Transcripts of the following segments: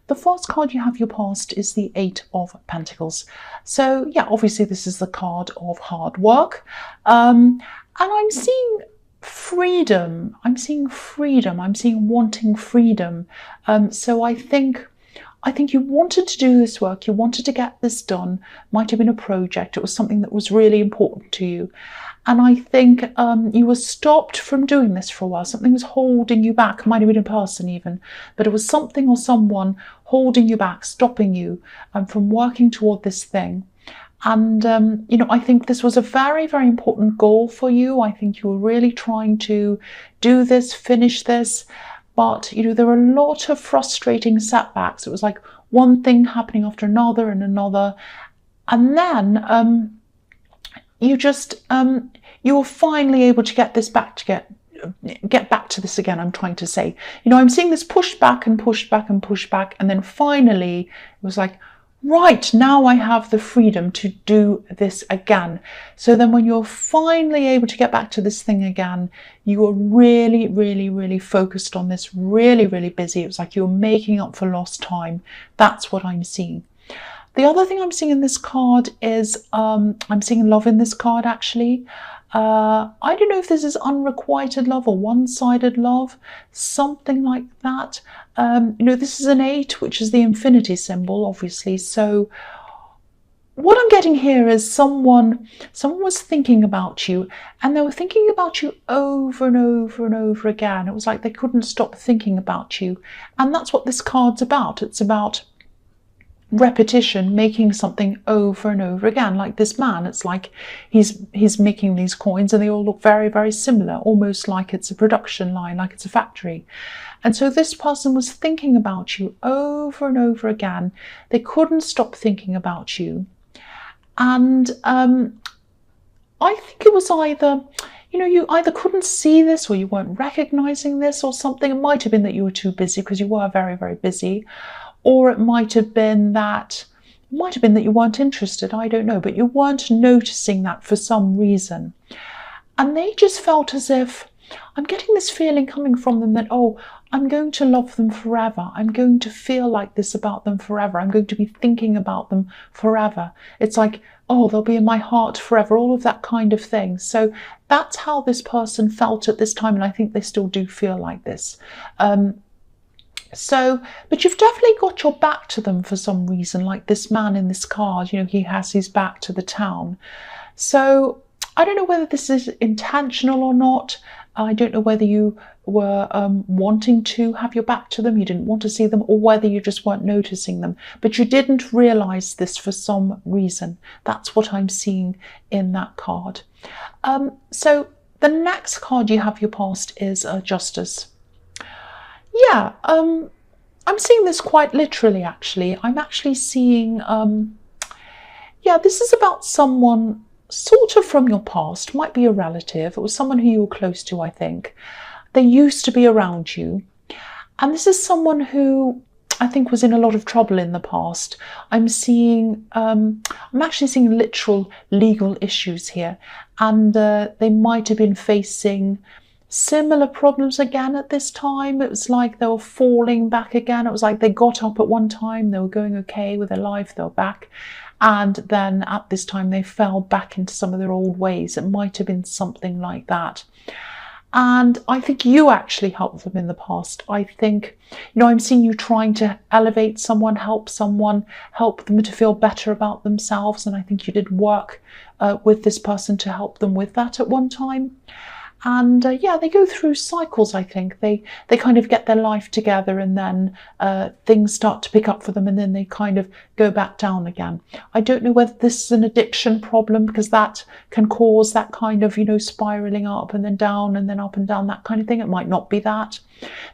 The first card you have your past is the Eight of Pentacles. So yeah, obviously this is the card of hard work. And I'm seeing freedom. I'm seeing freedom. I'm seeing wanting freedom. So I think you wanted to do this work. You wanted to get this done. Might have been a project. It was something that was really important to you. And I think you were stopped from doing this for a while. Something was holding you back. It might have been a person even, but it was something or someone holding you back, stopping you from working toward this thing. And, I think this was a very, very important goal for you. I think you were really trying to do this, finish this. But, there were a lot of frustrating setbacks. It was like one thing happening after another and another. And then you were finally able to get this back, to get back to this again, I'm trying to say. I'm seeing this pushed back and pushed back and pushed back. And then finally, it was like, right, now I have the freedom to do this again. So then when you're finally able to get back to this thing again, you were really, really, really focused on this, really, really busy. It was like you were making up for lost time. That's what I'm seeing. The other thing I'm seeing in this card is I'm seeing love in this card, actually. I don't know if this is unrequited love or one-sided love, something like that. This is an 8, which is the infinity symbol, obviously. So what I'm getting here is someone was thinking about you, and they were thinking about you over and over and over again. It was like they couldn't stop thinking about you. And that's what this card's about. It's about repetition, making something over and over again. Like this man, it's like he's making these coins and they all look very, very similar, almost like it's a production line, like it's a factory. And so this person was thinking about you over and over again. They couldn't stop thinking about you. And I think it was either, you either couldn't see this or you weren't recognizing this or something. It might have been that you were too busy, because you were very, very busy. Or it might have been that you weren't interested, I don't know, but you weren't noticing that for some reason. And they just felt as if, I'm getting this feeling coming from them that, oh, I'm going to love them forever. I'm going to feel like this about them forever. I'm going to be thinking about them forever. It's like, oh, they'll be in my heart forever, all of that kind of thing. So that's how this person felt at this time, and I think they still do feel like this. But you've definitely got your back to them for some reason, like this man in this card, he has his back to the town. So I don't know whether this is intentional or not. I don't know whether you were wanting to have your back to them, you didn't want to see them, or whether you just weren't noticing them. But you didn't realize this for some reason. That's what I'm seeing in that card. So the next card you have your past is Justice. Yeah, I'm seeing this quite literally, actually. I'm actually seeing, this is about someone sort of from your past, might be a relative. It was someone who you were close to, I think. They used to be around you. And this is someone who I think was in a lot of trouble in the past. I'm actually seeing literal legal issues here. And they might have been facing similar problems again at this time. It was like they were falling back again. It was like they got up at one time, they were going okay with their life, they were back. And then at this time they fell back into some of their old ways. It might have been something like that. And I think you actually helped them in the past. I think, I'm seeing you trying to elevate someone, help them to feel better about themselves. And I think you did work with this person to help them with that at one time. And they go through cycles, I think. They kind of get their life together, and then things start to pick up for them, and then they kind of go back down again. I don't know whether this is an addiction problem, because that can cause that kind of, spiraling up and then down and then up and down, that kind of thing. It might not be that,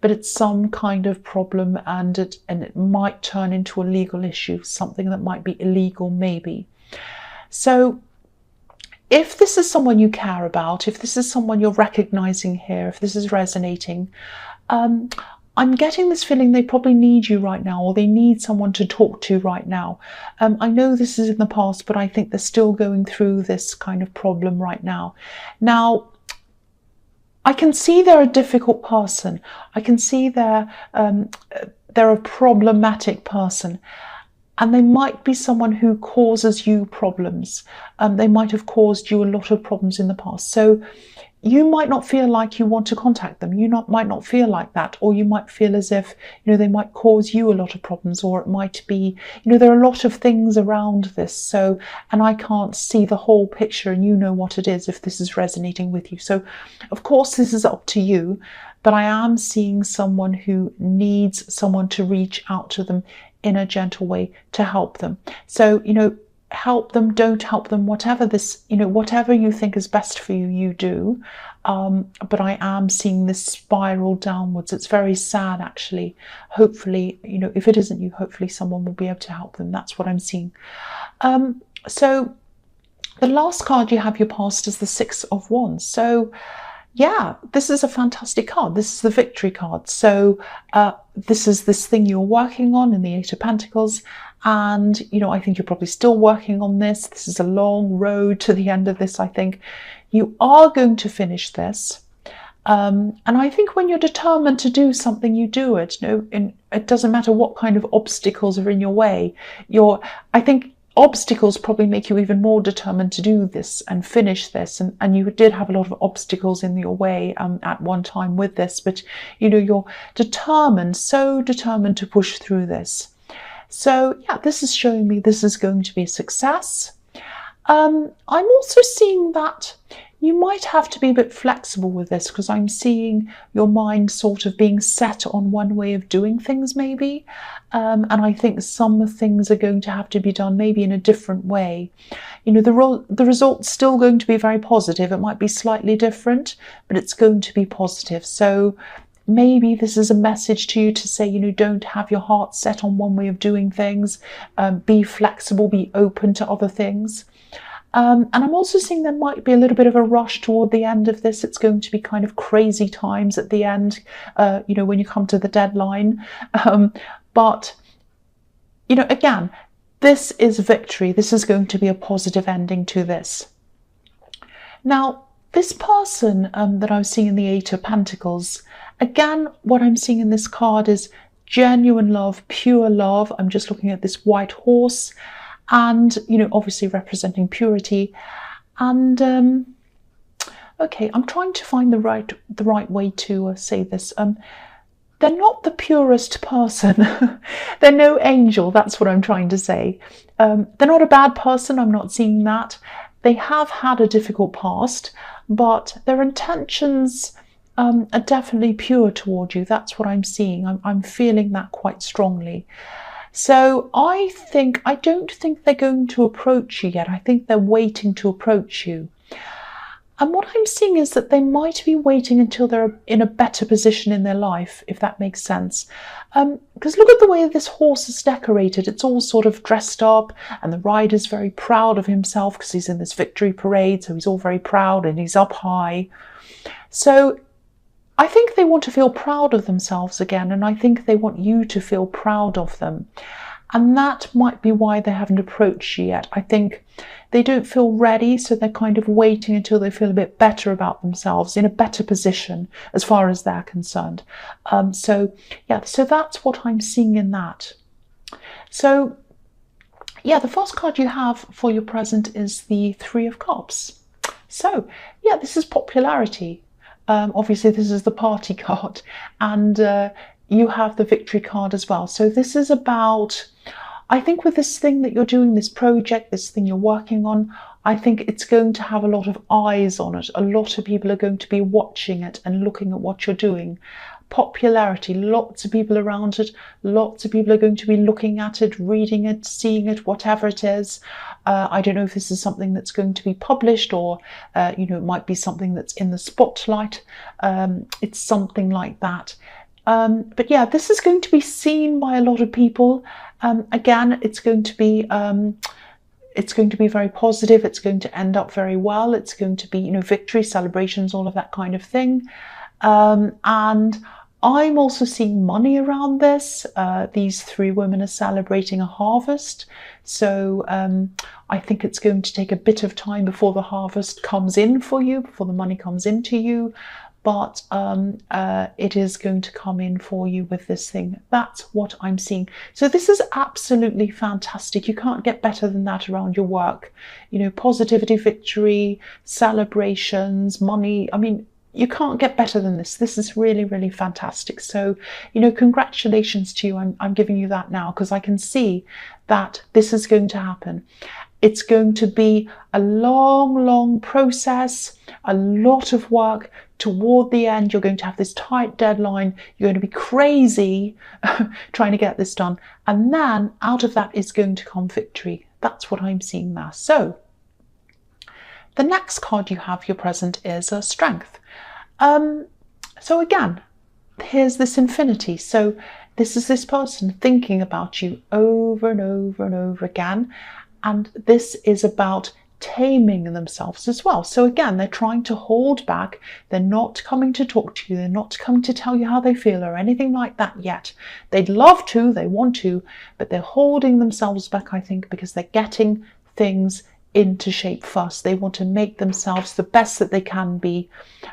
but it's some kind of problem, and it might turn into a legal issue, something that might be illegal maybe. So if this is someone you care about, if this is someone you're recognizing here, if this is resonating, I'm getting this feeling they probably need you right now, or they need someone to talk to right now. I know this is in the past, but I think they're still going through this kind of problem right now. Now, I can see they're a difficult person. I can see they're they're a problematic person. And they might be someone who causes you problems. They might have caused you a lot of problems in the past. So you might not feel like you want to contact them. Might not feel like that. Or you might feel as if, they might cause you a lot of problems. Or it might be, there are a lot of things around this. So, and I can't see the whole picture, and you know what it is if this is resonating with you. So, of course, this is up to you. But I am seeing someone who needs someone to reach out to them in a gentle way to help them. So, help them, don't help them, whatever whatever you think is best for you, you do. But I am seeing this spiral downwards. It's very sad, actually. Hopefully, if it isn't you, hopefully someone will be able to help them. That's what I'm seeing. So the last card you have your past is the Six of Wands. So yeah, this is a fantastic card. This is the victory card. So this is this thing you're working on in the Eight of Pentacles. And, I think you're probably still working on this. This is a long road to the end of this, I think. You are going to finish this. And I think when you're determined to do something, you do it. It doesn't matter what kind of obstacles are in your way. I think obstacles probably make you even more determined to do this and finish this. And you did have a lot of obstacles in your way at one time with this. But, you're determined, so determined to push through this. So yeah, this is showing me this is going to be a success. I'm also seeing that you might have to be a bit flexible with this, because I'm seeing your mind sort of being set on one way of doing things maybe. And I think some things are going to have to be done maybe in a different way. The result's still going to be very positive. It might be slightly different, but it's going to be positive. So maybe this is a message to you to say, don't have your heart set on one way of doing things. Be flexible, be open to other things. And I'm also seeing there might be a little bit of a rush toward the end of this. It's going to be kind of crazy times at the end, when you come to the deadline. But, again, this is victory. This is going to be a positive ending to this. Now, this person that I'm seeing in the Eight of Pentacles, again, what I'm seeing in this card is genuine love, pure love. I'm just looking at this white horse and, obviously representing purity. And, okay, I'm trying to find the right way to say this. They're not the purest person. They're no angel. That's what I'm trying to say. They're not a bad person. I'm not seeing that. They have had a difficult past, but their intentions are definitely pure toward you. That's what I'm seeing. I'm feeling that quite strongly. So I don't think they're going to approach you yet. I think they're waiting to approach you. And what I'm seeing is that they might be waiting until they're in a better position in their life, if that makes sense. Because look at the way this horse is decorated. It's all sort of dressed up, and the rider's very proud of himself because he's in this victory parade. So he's all very proud and he's up high. So I think they want to feel proud of themselves again. And I think they want you to feel proud of them. And that might be why they haven't approached you yet. I think they don't feel ready, so they're kind of waiting until they feel a bit better about themselves, in a better position as far as they're concerned. So that's what I'm seeing in that. So yeah, the first card you have for your present is the Three of Cups. So yeah, this is popularity. Obviously, this is the party card, and you have the victory card as well. So this is about, I think with this thing that you're doing, this project, this thing you're working on, I think it's going to have a lot of eyes on it. A lot of people are going to be watching it and looking at what you're doing. Popularity, lots of people around it, lots of people are going to be looking at it, reading it, seeing it, whatever it is. I don't know if this is something that's going to be published or, it might be something that's in the spotlight. It's something like that. But yeah, this is going to be seen by a lot of people. Again, it's going to be very positive. It's going to end up very well. It's going to be, victory, celebrations, all of that kind of thing. And I'm also seeing money around this. These three women are celebrating a harvest. So I think it's going to take a bit of time before the harvest comes in for you, before the money comes into you. but it is going to come in for you with this thing. That's what I'm seeing. So this is absolutely fantastic. You can't get better than that around your work. You know, positivity, victory, celebrations, money. I mean, you can't get better than this. This is really, really fantastic. So, you know, congratulations to you. I'm giving you that now because I can see that this is going to happen. It's going to be a long, long process, a lot of work. Toward the end, you're going to have this tight deadline. You're going to be crazy trying to get this done. And then out of that is going to come victory. That's what I'm seeing there. So the next card you have, your present, is strength. So again, here's this infinity. So this is this person thinking about you over and over and over again. And this is about taming themselves as well. So again, they're trying to hold back. They're not coming to talk to you. They're not coming to tell you how they feel or anything like that yet. They'd love to, they want to, but they're holding themselves back, I think, because they're getting things into shape first. They want to make themselves the best that they can be,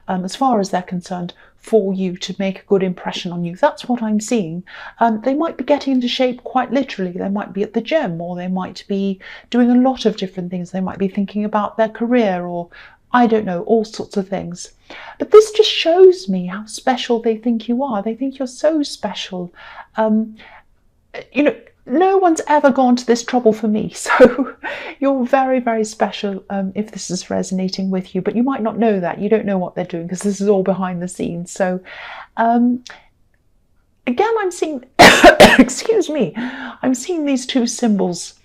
as far as they're concerned, for you, to make a good impression on you. That's what I'm seeing. They might be getting into shape quite literally. They might be at the gym, or they might be doing a lot of different things. They might be thinking about their career, or I don't know, all sorts of things. But this just shows me how special they think you are. They think you're so special. You know, no one's ever gone to this trouble for me, so you're very, very special if this is resonating with you, but you might not know that. You don't know what they're doing because this is all behind the scenes. So again, I'm seeing, excuse me, I'm seeing these two symbols,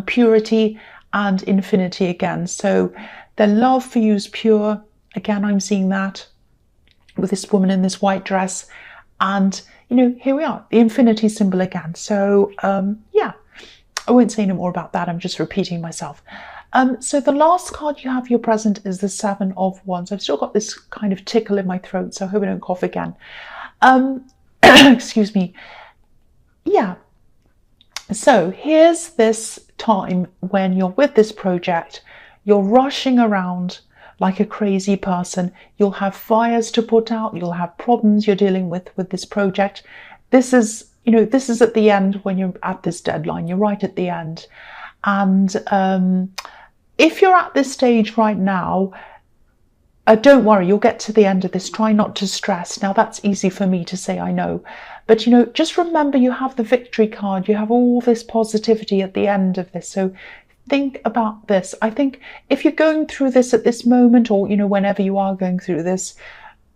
purity and infinity again. So their love for you is pure. Again, I'm seeing that with this woman in this white dress. And you know, here we are, the infinity symbol again. So yeah, I won't say no more about that. I'm just repeating myself. So the last card you have, your present, is the Seven of Wands. I've still got this kind of tickle in my throat, so I hope I don't cough again. Excuse me. Yeah. So here's this time when you're with this project, you're rushing around like a crazy person. You'll have fires to put out. You'll have problems you're dealing with this project. This is, you know, this is at the end when you're at this deadline. You're right at the end. And if you're at this stage right now, don't worry, you'll get to the end of this. Try not to stress. Now, that's easy for me to say, I know. But, you know, just remember you have the victory card. You have all this positivity at the end of this. So think about this. I think if you're going through this at this moment, or, you know, whenever you are going through this,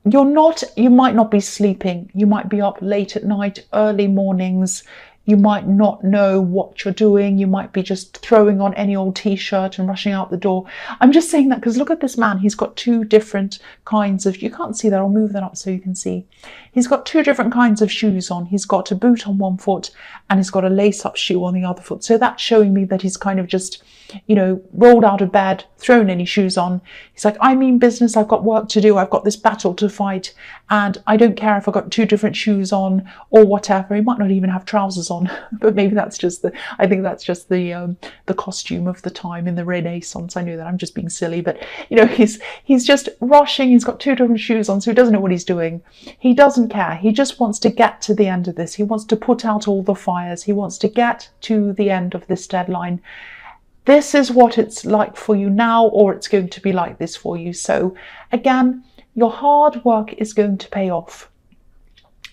you might not be sleeping. You might be up late at night, early mornings. You might not know what you're doing. You might be just throwing on any old t-shirt and rushing out the door. I'm just saying that because look at this man. He's got two different kinds of, you can't see that. I'll move that up so you can see. He's got two different kinds of shoes on. He's got a boot on one foot and he's got a lace-up shoe on the other foot. So that's showing me that he's kind of just, you know, rolled out of bed, thrown any shoes on. He's like, I mean business, I've got work to do, I've got this battle to fight, and I don't care if I've got two different shoes on or whatever. He might not even have trousers on, but maybe that's just I think that's just the costume of the time in the Renaissance. I know that I'm just being silly, but you know, he's just rushing. He's got two different shoes on, so he doesn't know what he's doing. He doesn't care. He just wants to get to the end of this. He wants to put out all the fires. He wants to get to the end of this deadline. This is what it's like for you now, or it's going to be like this for you. So again, your hard work is going to pay off.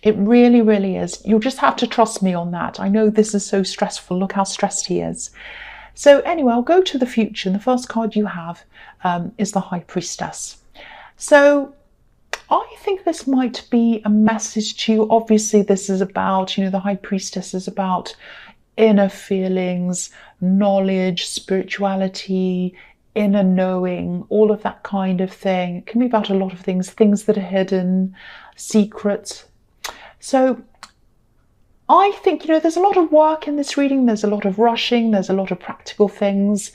It really, really is. You'll just have to trust me on that. I know this is so stressful. Look how stressed he is. So anyway, I'll go to the future. And the first card you have is the High Priestess. So I think this might be a message to you. Obviously, this is about, you know, the High Priestess is about inner feelings, knowledge, spirituality, inner knowing, all of that kind of thing. It can be about a lot of things, things that are hidden, secrets. So I think, you know, there's a lot of work in this reading. There's a lot of rushing. There's a lot of practical things.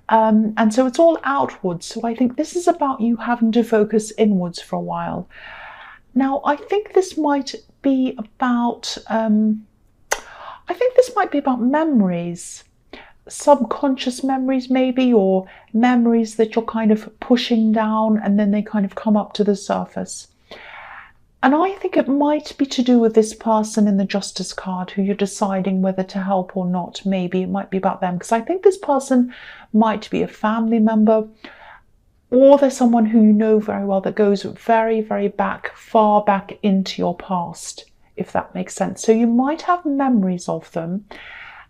And so it's all outwards. So I think this is about you having to focus inwards for a while. Now, I think this might be about, memories. subconscious memories maybe, or memories that you're kind of pushing down and then they kind of come up to the surface. And I think it might be to do with this person in the Justice card who you're deciding whether to help or not. Maybe it might be about them, because I think this person might be a family member, or there's someone who you know very well that goes very, very back, far back into your past, if that makes sense. So you might have memories of them.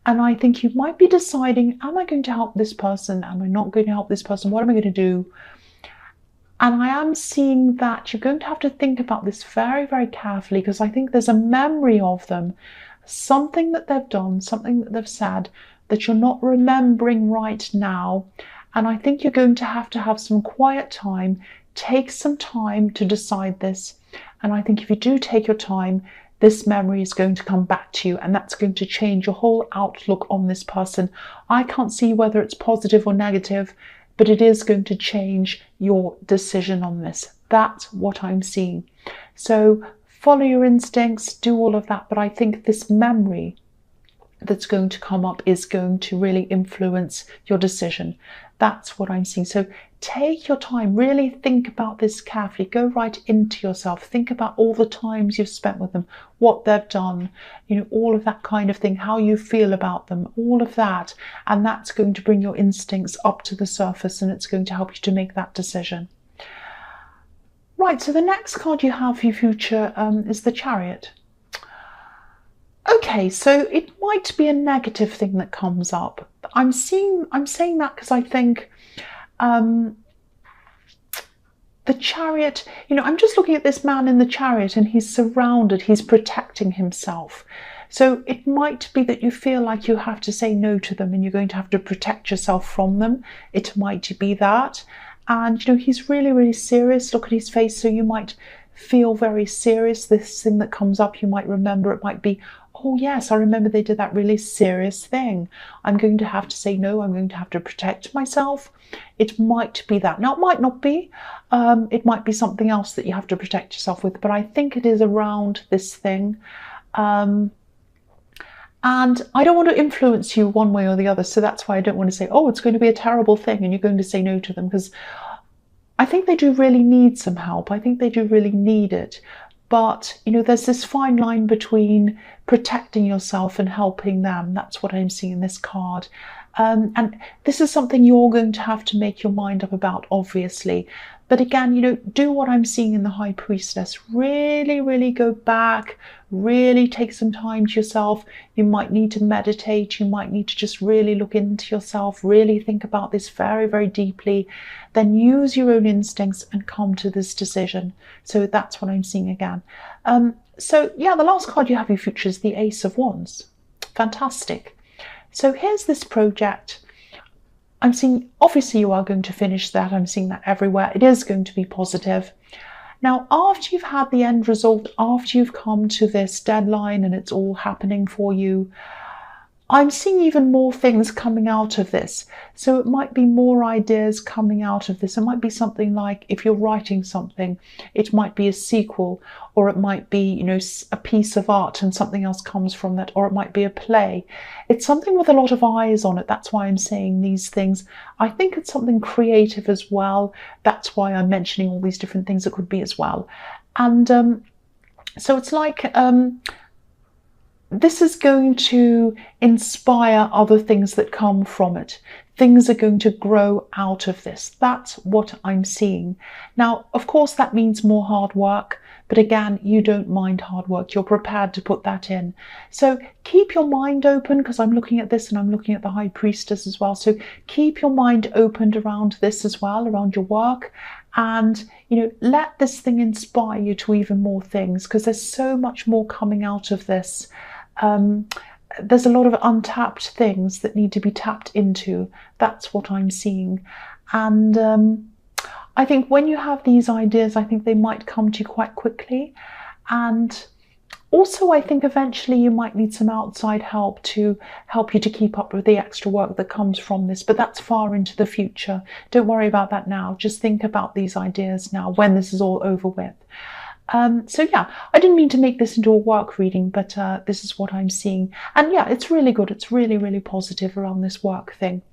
And I think you might be deciding, am I going to help this person? Am I not going to help this person? What am I going to do? And I am seeing that you're going to have to think about this very, very carefully, because I think there's a memory of them, something that they've done, something that they've said that you're not remembering right now. And I think you're going to have some quiet time, take some time to decide this. And I think if you do take your time, this memory is going to come back to you, and that's going to change your whole outlook on this person. I can't see whether it's positive or negative, but it is going to change your decision on this. That's what I'm seeing. So follow your instincts, do all of that. But I think this memory that's going to come up is going to really influence your decision. That's what I'm seeing. So take your time, really think about this carefully, go right into yourself, think about all the times you've spent with them, what they've done, all of that kind of thing, how you feel about them, all of that. And that's going to bring your instincts up to the surface, and it's going to help you to make that decision. Right, so the next card you have for your future is the Chariot. Okay, so it might be a negative thing that comes up. I'm saying that because I think the Chariot, I'm just looking at this man in the Chariot, and he's surrounded, he's protecting himself. So it might be that you feel like you have to say no to them, and you're going to have to protect yourself from them. It might be that. And, he's really, really serious. Look at his face. So you might feel very serious. This thing that comes up, you might remember, it might be, oh yes, I remember they did that really serious thing. I'm going to have to say no. I'm going to have to protect myself. It might be that. Now, it might not be. It might be something else that you have to protect yourself with. But I think it is around this thing. And I don't want to influence you one way or the other. So that's why I don't want to say, oh, it's going to be a terrible thing and you're going to say no to them. Because I think they do really need some help. I think they do really need it. But, there's this fine line between protecting yourself and helping them. That's what I'm seeing in this card. And this is something you're going to have to make your mind up about, obviously. But again, do what I'm seeing in the High Priestess. Really, really go back. Really take some time to yourself. You might need to meditate. You might need to just really look into yourself. Really think about this very, very deeply. Then use your own instincts and come to this decision. So that's what I'm seeing again. So yeah, the last card you have in your future is the Ace of Wands. Fantastic. So here's this project. I'm seeing, obviously you are going to finish that. I'm seeing that everywhere. It is going to be positive. Now, after you've had the end result, after you've come to this deadline and it's all happening for you, I'm seeing even more things coming out of this. So it might be more ideas coming out of this. It might be something like, if you're writing something, it might be a sequel, or it might be, a piece of art and something else comes from that, or it might be a play. It's something with a lot of eyes on it. That's why I'm saying these things. I think it's something creative as well. That's why I'm mentioning all these different things it could be as well. And so it's like, this is going to inspire other things that come from it. Things are going to grow out of this. That's what I'm seeing. Now, of course, that means more hard work. But again, you don't mind hard work. You're prepared to put that in. So keep your mind open, because I'm looking at this and I'm looking at the High Priestess as well. So keep your mind opened around this as well, around your work. And, let this thing inspire you to even more things, because there's so much more coming out of this. There's a lot of untapped things that need to be tapped into. That's what I'm seeing. And I think when you have these ideas, I think they might come to you quite quickly. And also, I think eventually you might need some outside help to help you to keep up with the extra work that comes from this. But that's far into the future. Don't worry about that now. Just think about these ideas now when this is all over with. So yeah, I didn't mean to make this into a work reading, but this is what I'm seeing. And yeah, it's really good. It's really, really positive around this work thing.